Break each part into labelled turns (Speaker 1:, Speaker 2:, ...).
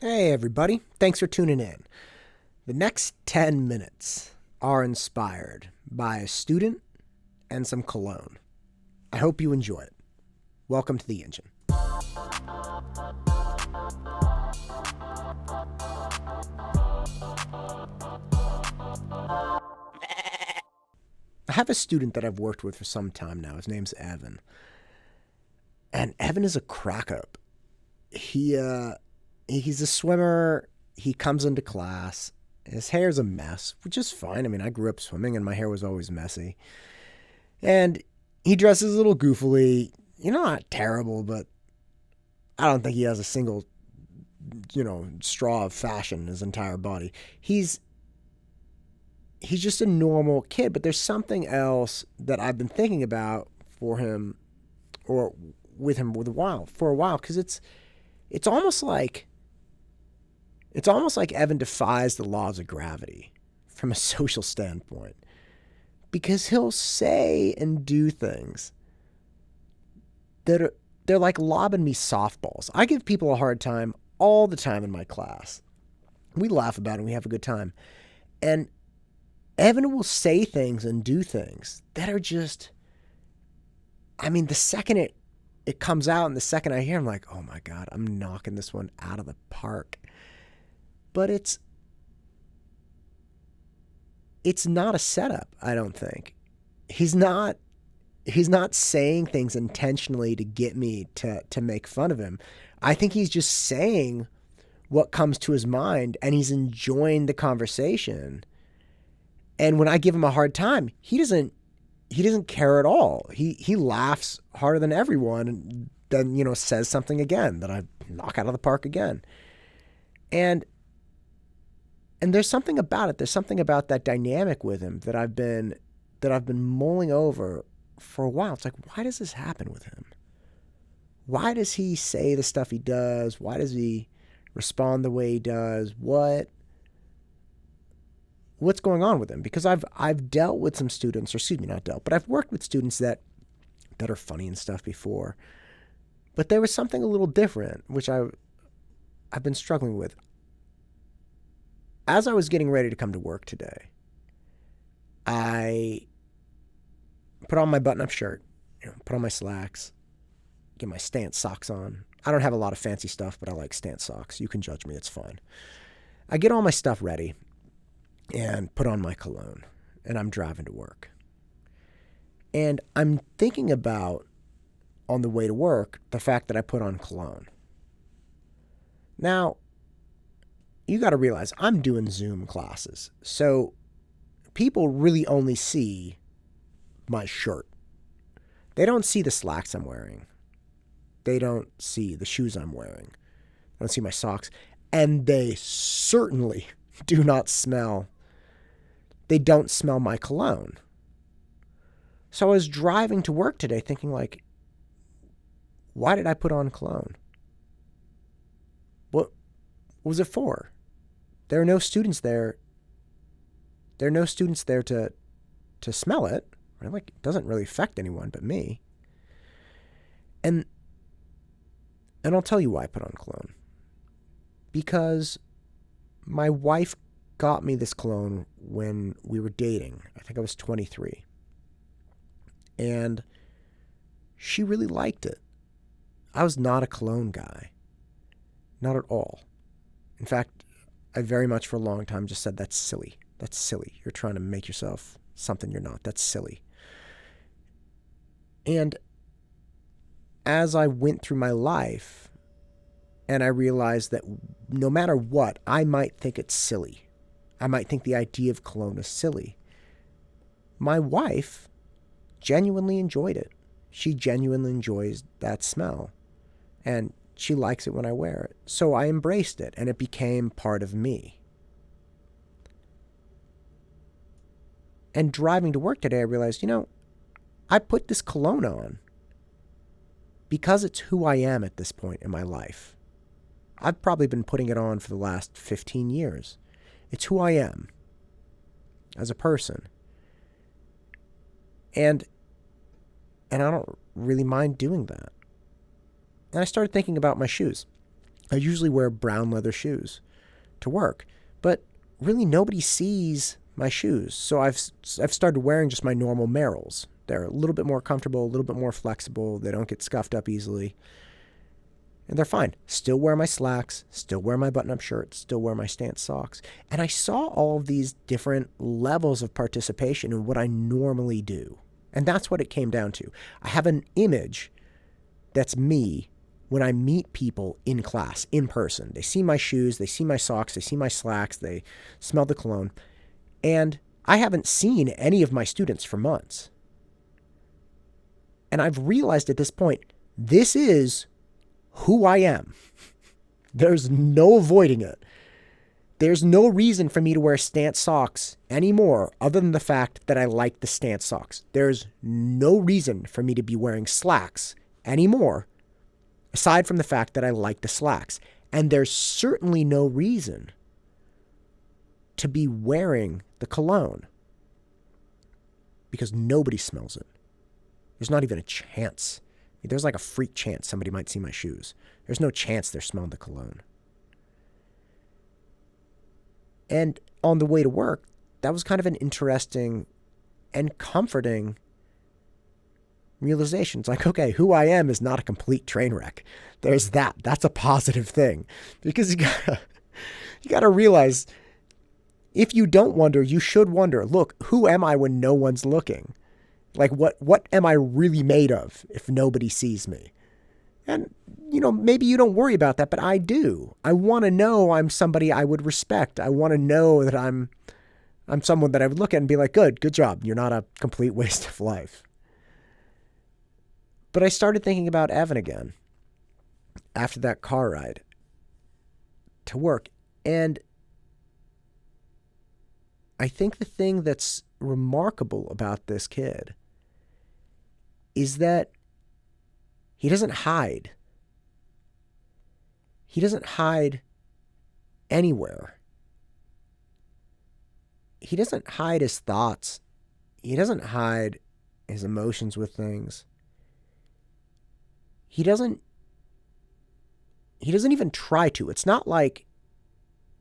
Speaker 1: Hey, everybody. Thanks for tuning in. The next 10 minutes are inspired by a student and some cologne. I hope you enjoy it. Welcome to the engine. I have a student that I've worked with for some time now. His name's Evan. And Evan is a crack up. He's a swimmer. He comes into class. His hair's a mess, which is fine. I mean, I grew up swimming and my hair was always messy. And he dresses a little goofily. Not terrible, but I don't think he has a single, straw of fashion in his entire body. He's just a normal kid, but there's something else that I've been thinking about for him or with him for a while because it's almost like Evan defies the laws of gravity from a social standpoint because he'll say and do things they're like lobbing me softballs. I give people a hard time all the time in my class. We laugh about it and we have a good time. And Evan will say things and do things that are just, the second it comes out and the second I hear, I'm like, oh my God, I'm knocking this one out of the park. But it's not a setup, I don't think. He's not saying things intentionally to get me to make fun of him. I think he's just saying what comes to his mind and he's enjoying the conversation. And when I give him a hard time, he doesn't care at all. He laughs harder than everyone and then, says something again that I knock out of the park again. And there's something about it. There's something about that dynamic with him that I've been mulling over for a while. It's like, why does this happen with him? Why does he say the stuff he does? Why does he respond the way he does? What's going on with him? Because I've dealt with some students, or excuse me, not dealt, but I've worked with students that are funny and stuff before. But there was something a little different, which I've been struggling with. As I was getting ready to come to work today, I put on my button-up shirt, put on my slacks, get my stance socks on. I don't have a lot of fancy stuff, but I like stance socks. You can judge me, it's fine. I get all my stuff ready and put on my cologne, and I'm driving to work. And I'm thinking about, on the way to work, the fact that I put on cologne. Now, you got to realize I'm doing Zoom classes, so people really only see my shirt. They don't see the slacks I'm wearing. They don't see the shoes I'm wearing. They don't see my socks. And they certainly do not smell. They don't smell my cologne. So I was driving to work today thinking like, why did I put on cologne? What was it for? There are no students there. There are no students there to smell it. Right? Like, it doesn't really affect anyone but me. And I'll tell you why I put on cologne. Because my wife got me this cologne when we were dating. I think I was 23. And she really liked it. I was not a cologne guy. Not at all. In fact, I very much for a long time just said, that's silly. That's silly. You're trying to make yourself something you're not. That's silly. And as I went through my life and I realized that no matter what, I might think it's silly. I might think the idea of cologne is silly. My wife genuinely enjoyed it. She genuinely enjoys that smell. And she likes it when I wear it. So I embraced it, and it became part of me. And driving to work today, I realized, I put this cologne on because it's who I am at this point in my life. I've probably been putting it on for the last 15 years. It's who I am as a person. And I don't really mind doing that. And I started thinking about my shoes. I usually wear brown leather shoes to work, but really nobody sees my shoes. So I've started wearing just my normal Merrells. They're a little bit more comfortable, a little bit more flexible. They don't get scuffed up easily. And they're fine. Still wear my slacks, still wear my button-up shirt, still wear my stance socks. And I saw all of these different levels of participation in what I normally do. And that's what it came down to. I have an image that's me when I meet people in class, in person. They see my shoes, they see my socks, they see my slacks, they smell the cologne. And I haven't seen any of my students for months. And I've realized at this point, this is who I am. There's no avoiding it. There's no reason for me to wear stance socks anymore other than the fact that I like the stance socks. There's no reason for me to be wearing slacks anymore aside from the fact that I like the slacks. And there's certainly no reason to be wearing the cologne because nobody smells it. There's not even a chance. There's like a freak chance somebody might see my shoes. There's no chance they're smelling the cologne. And on the way to work, that was kind of an interesting and comforting realization. It's like, okay, who I am is not a complete train wreck. There's that. That's a positive thing. Because you gotta realize, if you don't wonder, you should wonder, look, who am I when no one's looking? Like, what am I really made of if nobody sees me? And, maybe you don't worry about that, but I do. I want to know I'm somebody I would respect. I want to know that I'm someone that I would look at and be like, good job. You're not a complete waste of life. But I started thinking about Evan again after that car ride to work. And I think the thing that's remarkable about this kid is that he doesn't hide. He doesn't hide anywhere. He doesn't hide his thoughts. He doesn't hide his emotions with things. He doesn't even try to. It's not like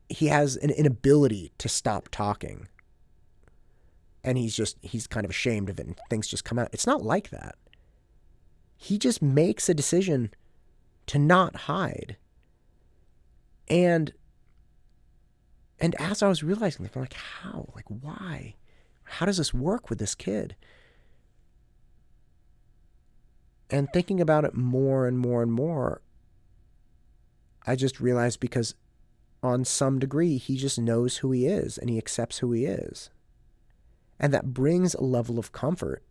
Speaker 1: he has an inability to stop talking and he's kind of ashamed of it and things just come out. It's not like that. He just makes a decision to not hide. And as I was realizing, I'm like, how? Like, why? How does this work with this kid? And thinking about it more and more and more, I just realized because on some degree, he just knows who he is and he accepts who he is. And that brings a level of comfort,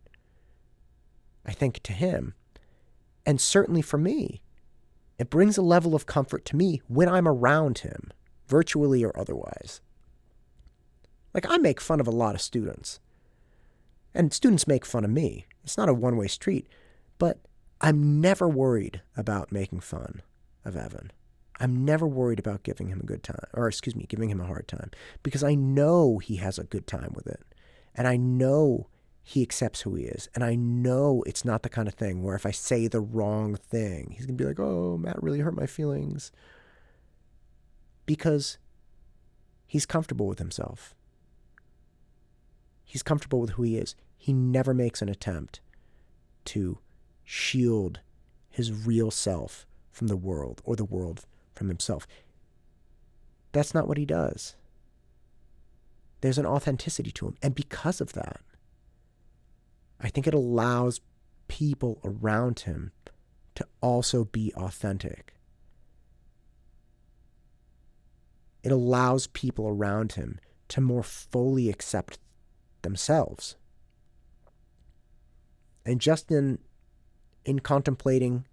Speaker 1: I think, to him. And certainly for me, it brings a level of comfort to me when I'm around him, virtually or otherwise. Like, I make fun of a lot of students, and students make fun of me. It's not a one-way street, but I'm never worried about making fun of Evan. I'm never worried about giving him giving him a hard time, because I know he has a good time with it. And I know he accepts who he is. And I know it's not the kind of thing where if I say the wrong thing, he's going to be like, oh, Matt really hurt my feelings. Because he's comfortable with himself. He's comfortable with who he is. He never makes an attempt to shield his real self from the world or the world from himself. That's not what he does. There's an authenticity to him. And because of that, I think it allows people around him to also be authentic. It allows people around him to more fully accept themselves. And just in contemplating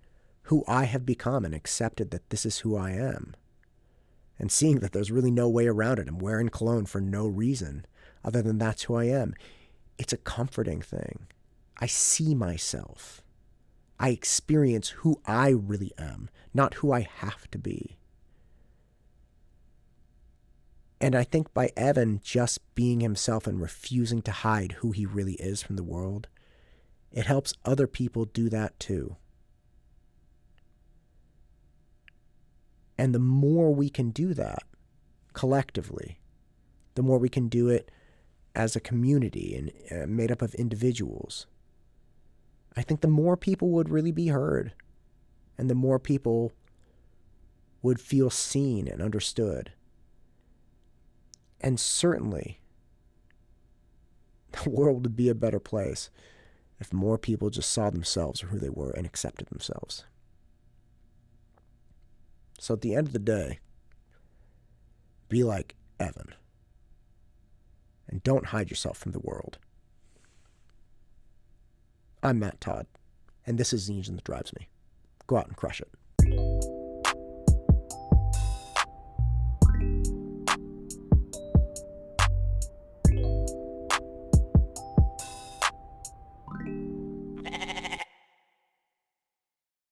Speaker 1: who I have become and accepted that this is who I am, and seeing that there's really no way around it, I'm wearing cologne for no reason other than that's who I am, it's a comforting thing. I see myself. I experience who I really am, not who I have to be. And I think by Evan just being himself and refusing to hide who he really is from the world, it helps other people do that too. And the more we can do that collectively, the more we can do it as a community and made up of individuals, I think the more people would really be heard, and the more people would feel seen and understood. And certainly, the world would be a better place if more people just saw themselves for who they were and accepted themselves. So at the end of the day, be like Evan. And don't hide yourself from the world. I'm Matt Todd, and this is the engine that drives me. Go out and crush it.